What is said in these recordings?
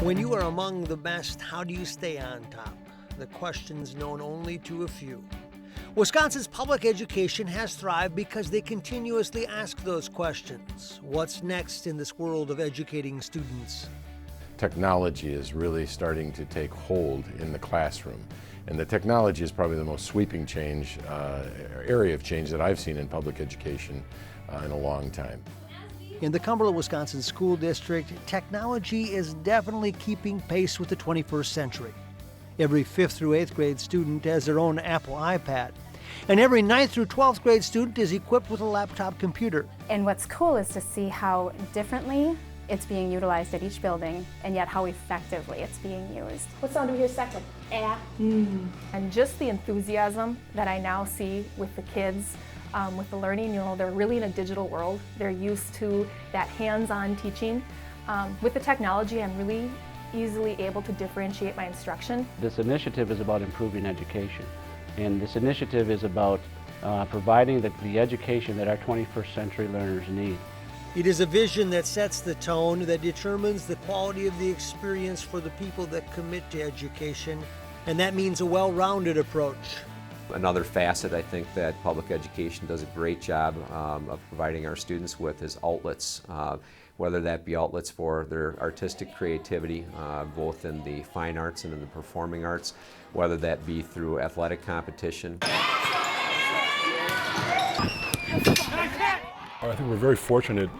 When you are among the best, how do you stay on top? The question's known only to a few. Wisconsin's public education has thrived because they continuously ask those questions. What's next in this world of educating students? Technology is really starting to take hold in the classroom. And the technology is probably the most sweeping change, area of change that I've seen in public education in a long time. In the Cumberland, Wisconsin School District, technology is definitely keeping pace with the 21st century. Every 5th through 8th grade student has their own Apple iPad, and every 9th through 12th grade student is equipped with a laptop computer. And what's cool is to see how differently it's being utilized at each building, and yet how effectively it's being used. What sound do we hear second? Ah. And just the enthusiasm that I now see with the kids, with the learning, they're really in a digital world. They're used to that hands-on teaching. With the technology, I'm really easily able to differentiate my instruction. This initiative is about improving education, and this initiative is about providing the education that our 21st century learners need. It is a vision that sets the tone, that determines the quality of the experience for the people that commit to education, and that means a well-rounded approach. Another facet I think that public education does a great job of providing our students with is outlets, whether that be outlets for their artistic creativity, both in the fine arts and in the performing arts, whether that be through athletic competition. I think we're very fortunate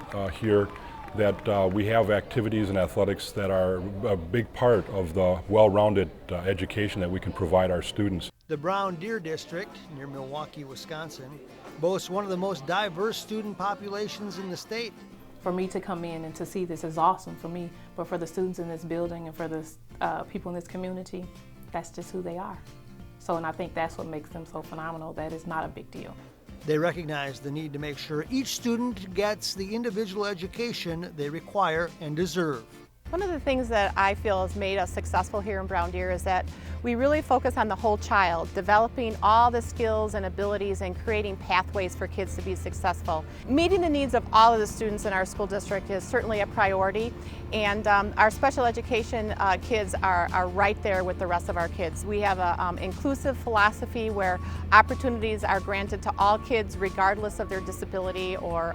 here that we have activities and athletics that are a big part of the well-rounded education that we can provide our students. The Brown Deer District, near Milwaukee, Wisconsin, boasts one of the most diverse student populations in the state. For me to come in and to see this is awesome for me, but for the students in this building and for the people in this community, that's just who they are. And I think that's what makes them so phenomenal, that it's not a big deal. They recognize the need to make sure each student gets the individual education they require and deserve. One of the things that I feel has made us successful here in Brown Deer is that we really focus on the whole child, developing all the skills and abilities and creating pathways for kids to be successful. Meeting the needs of all of the students in our school district is certainly a priority, and our special education kids are right there with the rest of our kids. We have an inclusive philosophy where opportunities are granted to all kids regardless of their disability or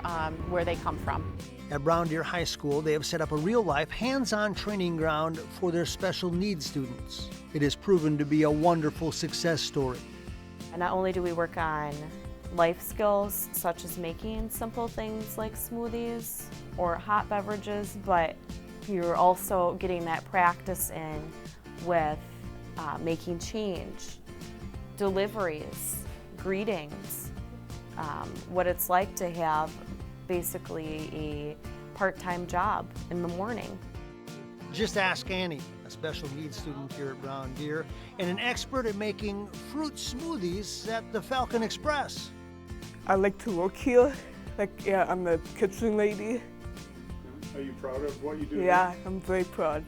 where they come from. At Brown Deer High School, they have set up a real-life, hands-on training ground for their special needs students. It has proven to be a wonderful success story. And not only do we work on life skills, such as making simple things like smoothies or hot beverages, but you're also getting that practice in with making change, deliveries, greetings, what it's like to have basically a part-time job in the morning. Just ask Annie, a special needs student here at Brown Deer, and an expert at making fruit smoothies at the Falcon Express. I like to work here. I'm the kitchen lady. Are you proud of what you do? Yeah, I'm very proud.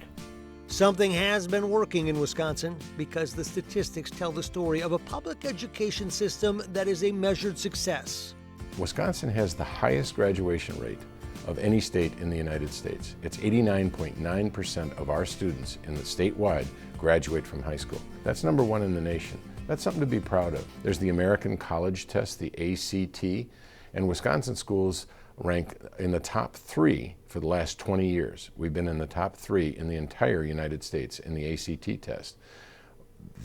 Something has been working in Wisconsin because the statistics tell the story of a public education system that is a measured success. Wisconsin has the highest graduation rate of any state in the United States. It's 89.9% of our students in the statewide graduate from high school. That's number one in the nation. That's something to be proud of. There's the American College Test, the ACT, and Wisconsin schools rank in the top 3 for the last 20 years. We've been in the top 3 in the entire United States in the ACT test.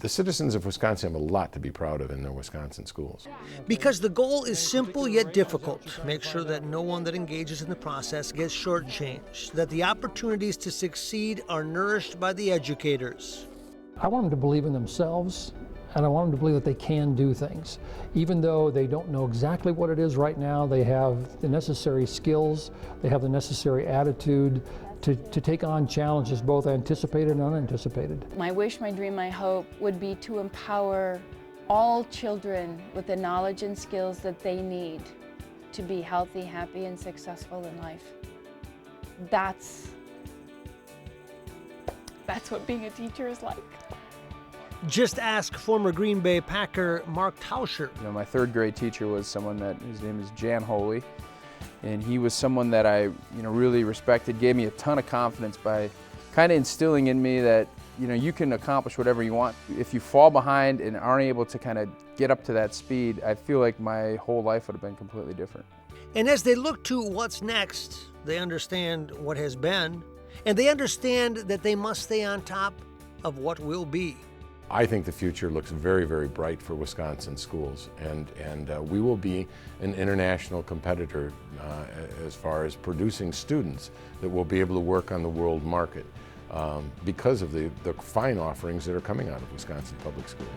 The citizens of Wisconsin have a lot to be proud of in their Wisconsin schools. Because the goal is simple yet difficult. Make sure that no one that engages in the process gets shortchanged, that the opportunities to succeed are nourished by the educators. I want them to believe in themselves, and I want them to believe that they can do things. Even though they don't know exactly what it is right now, they have the necessary skills, they have the necessary attitude to take on challenges, both anticipated and unanticipated. My wish, my dream, my hope would be to empower all children with the knowledge and skills that they need to be healthy, happy, and successful in life. That's what being a teacher is like. Just ask former Green Bay Packer Mark Tauscher. My third grade teacher was someone his name is Jan Holy. And he was someone that I really respected, gave me a ton of confidence by kind of instilling in me that, you know, you can accomplish whatever you want. If you fall behind and aren't able to kind of get up to that speed, I feel like my whole life would have been completely different. And as they look to what's next, they understand what has been, and they understand that they must stay on top of what will be. I think the future looks very, very bright for Wisconsin schools, and we will be an international competitor as far as producing students that will be able to work on the world market because of the fine offerings that are coming out of Wisconsin public schools.